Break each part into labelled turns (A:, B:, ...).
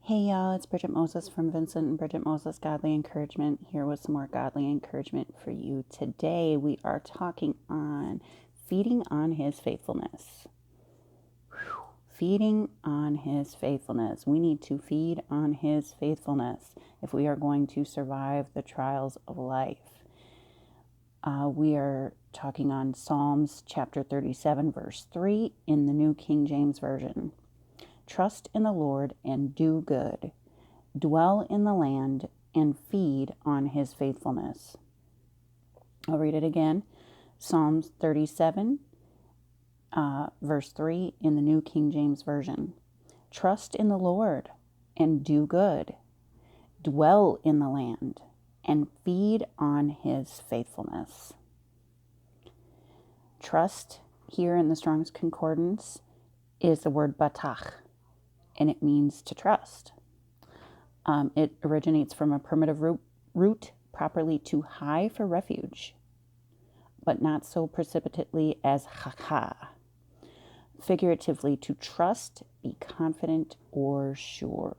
A: Hey y'all, it's Bridget Moses from Vincent and Bridget Moses Godly Encouragement, here with some more godly encouragement for you. Today we are talking on feeding on his faithfulness. Feeding on his faithfulness. We need to feed on his faithfulness if we are going to survive the trials of life. We are talking on Psalms chapter 37, verse 3 in the New King James Version. Trust in the Lord and do good. Dwell in the land and feed on his faithfulness. I'll read it again. Psalms 37, verse 3 in the New King James Version. Trust in the Lord and do good. Dwell in the land and feed on his faithfulness. Trust, here in the Strong's Concordance, is the word batach, and it means to trust. It originates from a primitive root properly to high for refuge, but not so precipitately as ha. Figuratively, to trust, be confident or sure.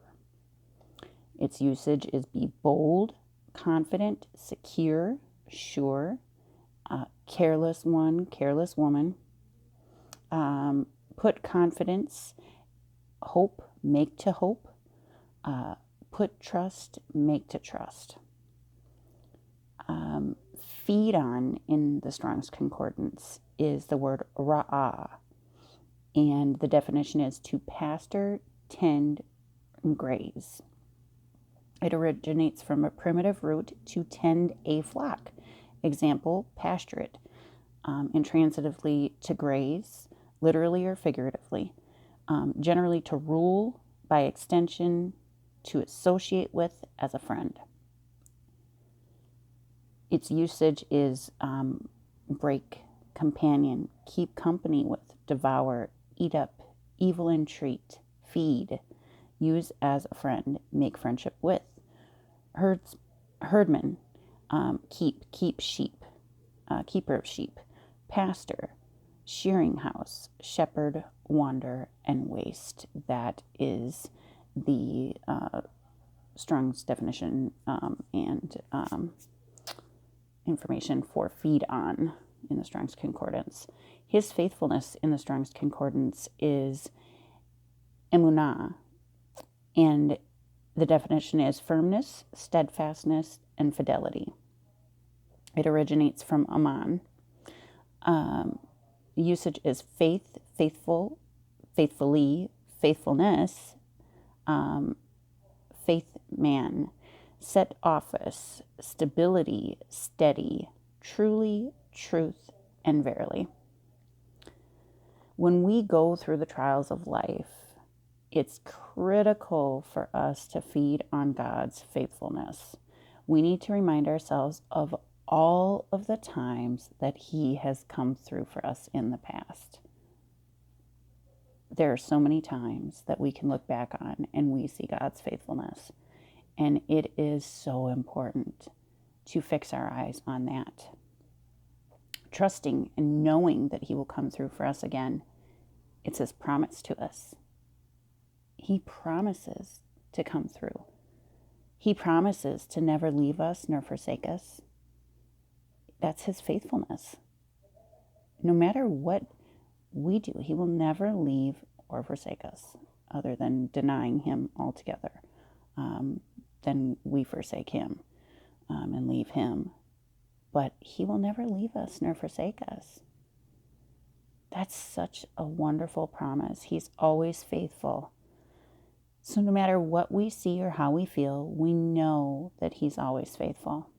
A: Its usage is be bold, confident, secure, sure, careless one, careless woman. Put confidence, hope, make to hope. Put trust, make to trust. Feed on in the Strong's Concordance is the word ra'ah, and the definition is to pasture, tend, and graze. It originates from a primitive root to tend a flock. Example, pasture it. Intransitively, to graze, literally or figuratively. Generally to rule, by extension, to associate with as a friend. Its usage is break, companion, keep company with, devour, eat up, evil entreat, feed, use as a friend, make friendship with. Herdman, keep sheep, keeper of sheep. Pastor, shearing house, shepherd, wander, and waste. That is the Strong's definition and information for feed on in the Strong's Concordance. His faithfulness in the Strong's Concordance is emunah, and the definition is firmness, steadfastness, and fidelity. It originates from Aman. Usage is faith, faithful, faithfully, faithfulness, faith man, set office, stability, steady, truly, truth, and verily. When we go through the trials of life, it's critical for us to feed on God's faithfulness. We need to remind ourselves of all of the times that he has come through for us in the past. There are so many times that we can look back on and we see God's faithfulness. And it is so important to fix our eyes on that. Trusting and knowing that he will come through for us again. It's his promise to us. He promises to come through. He promises to never leave us nor forsake us. That's his faithfulness. No matter what we do, he will never leave or forsake us, other than denying him altogether. Then we forsake him and leave him. But he will never leave us nor forsake us. That's such a wonderful promise. He's always faithful. So no matter what we see or how we feel, we know that he's always faithful.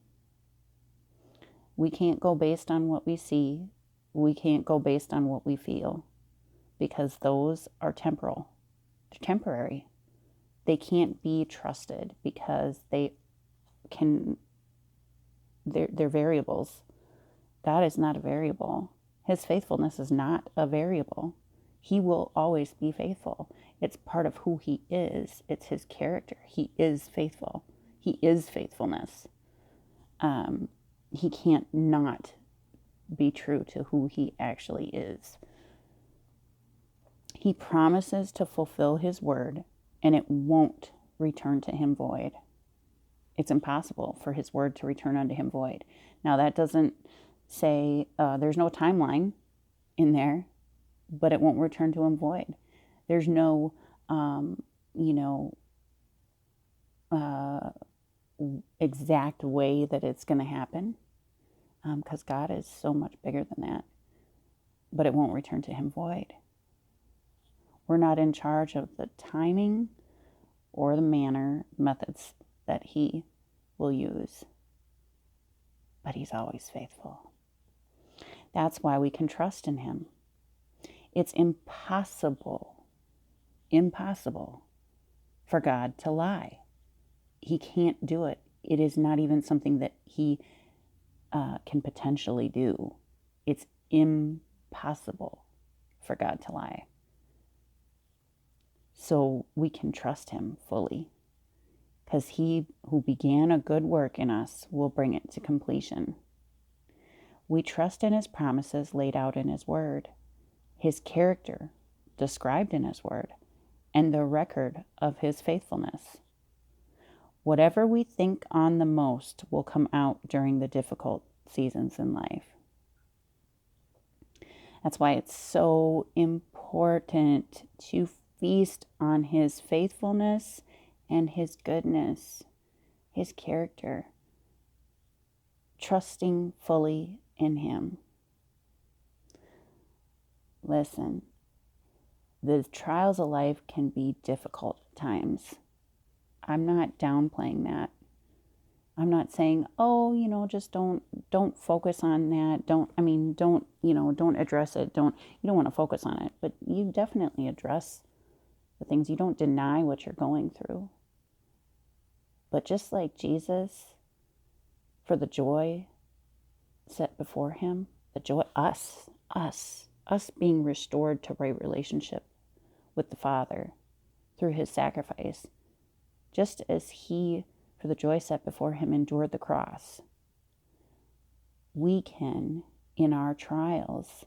A: We can't go based on what we see. We can't go based on what we feel, because those are temporal. They're temporary. They can't be trusted because they're variables. God is not a variable. His faithfulness is not a variable. He will always be faithful. It's part of who he is. It's his character. He is faithful. He is faithfulness. He can't not be true to who he actually is. He promises to fulfill his word, and it won't return to him void. It's impossible for his word to return unto him void. Now, that doesn't say there's no timeline in there, but it won't return to him void. There's no, exact way that it's going to happen, because God is so much bigger than that. But it won't return to him void. We're not in charge of the timing or the manner, methods that he will use. But he's always faithful. That's why we can trust in him. It's impossible for God to lie. He can't do it. It is not even something that he can potentially do. It's impossible for God to lie. So we can trust him fully, because he who began a good work in us will bring it to completion. We trust in his promises laid out in his word, his character described in his word, and the record of his faithfulness. Whatever we think on the most will come out during the difficult seasons in life. That's why it's so important to feast on his faithfulness and his goodness, his character, trusting fully in him. Listen, the trials of life can be difficult at times. I'm not downplaying that. I'm not saying, just don't focus on that. Don't address it. You don't want to focus on it, but you definitely address the things. You don't deny what you're going through. But just like Jesus, for the joy set before him, the joy, us being restored to right relationship with the Father through his sacrifice, just as he, for the joy set before him, endured the cross, we can, in our trials,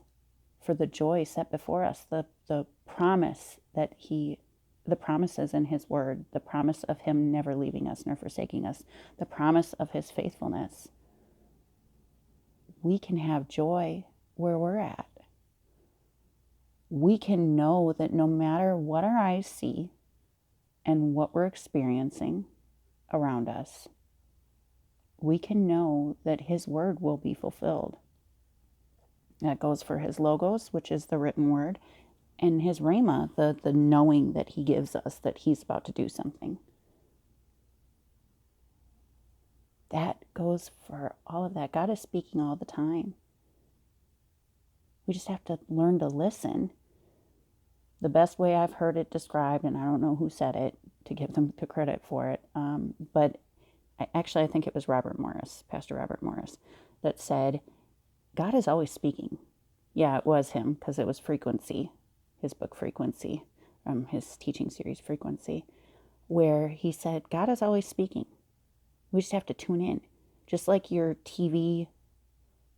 A: for the joy set before us, the promise that the promises in his word, the promise of him never leaving us nor forsaking us, the promise of his faithfulness, we can have joy where we're at. We can know that no matter what our eyes see and what we're experiencing around us, we can know that his word will be fulfilled. That goes for his logos, which is the written word, and his rhema, the knowing that he gives us that he's about to do something. That goes for all of that. God is speaking all the time. We just have to learn to listen. The best way I've heard it described, and I don't know who said it to give them the credit for it, but I think it was Pastor Robert Morris, that said, God is always speaking. Yeah, it was him, because it was Frequency, his book Frequency, his teaching series Frequency, where he said, God is always speaking. We just have to tune in. Just like your TV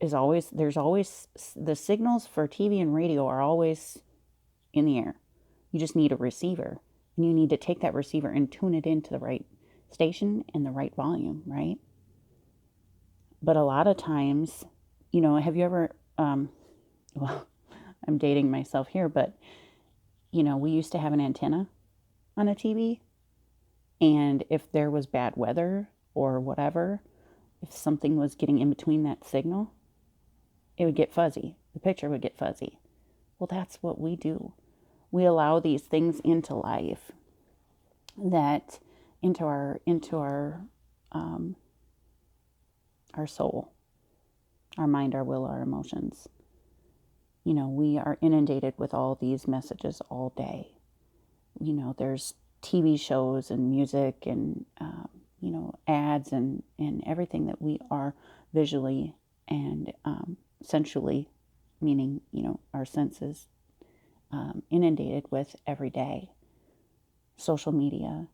A: there's always, the signals for TV and radio are always in the air. You just need a receiver, and you need to take that receiver and tune it into the right station and the right volume, right? But a lot of times, have you ever, well, I'm dating myself here, but, we used to have an antenna on a TV, and if there was bad weather or whatever, if something was getting in between that signal, it would get fuzzy. The picture would get fuzzy. Well, that's what we do. We allow these things into life, that into our soul, our mind, our will, our emotions. We are inundated with all these messages all day. There's TV shows and music and ads and everything that we are visually and sensually, meaning our senses, inundated with every day. Social media.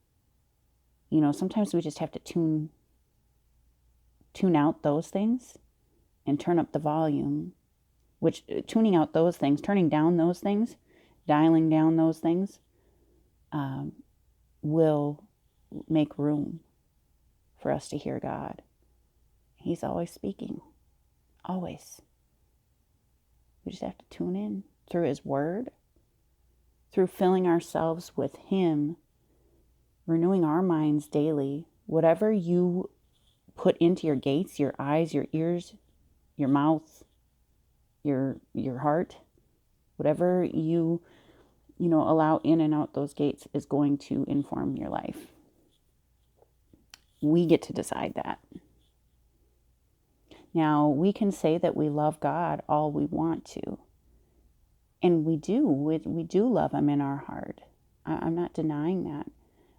A: Sometimes we just have to tune out those things and turn up the volume, which tuning out those things, turning down those things, dialing down those things, will make room for us to hear God. He's always speaking, always. We just have to tune in through His Word, through filling ourselves with Him, renewing our minds daily. Whatever you put into your gates, your eyes, your ears, your mouth, your heart, whatever you allow in and out those gates is going to inform your life. We get to decide that. Now, we can say that we love God all we want to. And we do. We do love Him in our heart. I'm not denying that.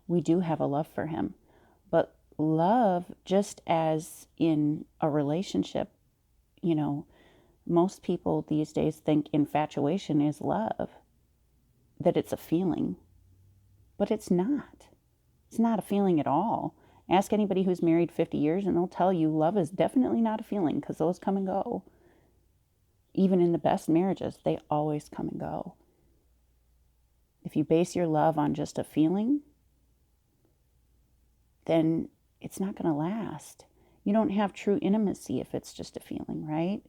A: We do have a love for Him. But love, just as in a relationship, most people these days think infatuation is love, that it's a feeling. But it's not. It's not a feeling at all. Ask anybody who's married 50 years and they'll tell you love is definitely not a feeling, because those come and go. Even in the best marriages, they always come and go. If you base your love on just a feeling, then it's not going to last. You don't have true intimacy if it's just a feeling, right?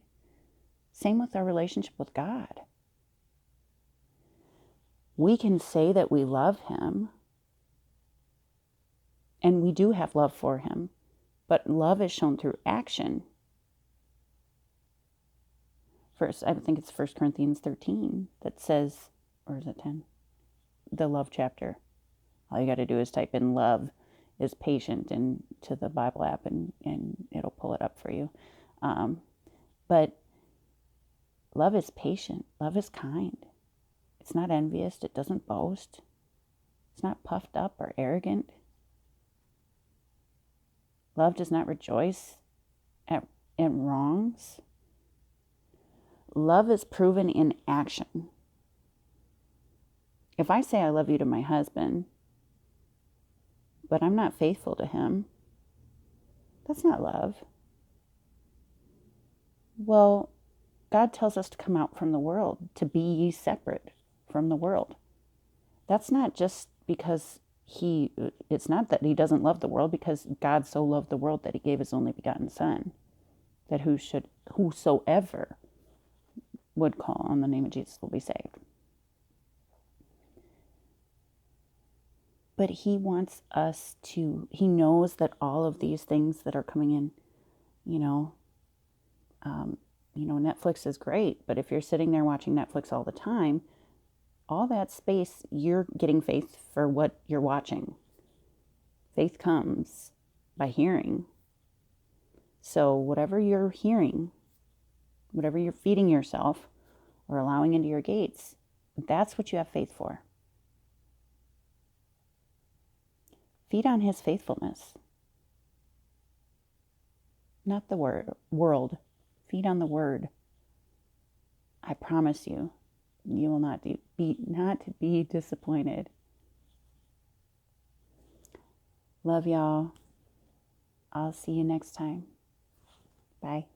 A: Same with our relationship with God. We can say that we love Him, and we do have love for Him, but love is shown through action. First, I think it's 1 Corinthians 13 that says, or is it 10? The love chapter. All you got to do is type in love is patient into the Bible app and it'll pull it up for you. But love is patient. Love is kind. It's not envious. It doesn't boast. It's not puffed up or arrogant. Love does not rejoice at wrongs. Love is proven in action. If I say I love you to my husband, but I'm not faithful to him, that's not love. Well, God tells us to come out from the world, to be ye separate from the world. That's not just because it's not that He doesn't love the world, because God so loved the world that He gave His only begotten Son, that whosoever would call on the name of Jesus will be saved. But He wants us to, He knows that all of these things that are coming in, Netflix is great, but if you're sitting there watching Netflix all the time, all that space, you're getting faith for what you're watching. Faith comes by hearing. So whatever you're hearing, whatever you're feeding yourself or allowing into your gates, that's what you have faith for. Feed on His faithfulness. Not the world. Feed on the Word. I promise you, you will not be disappointed. Love y'all. I'll see you next time. Bye.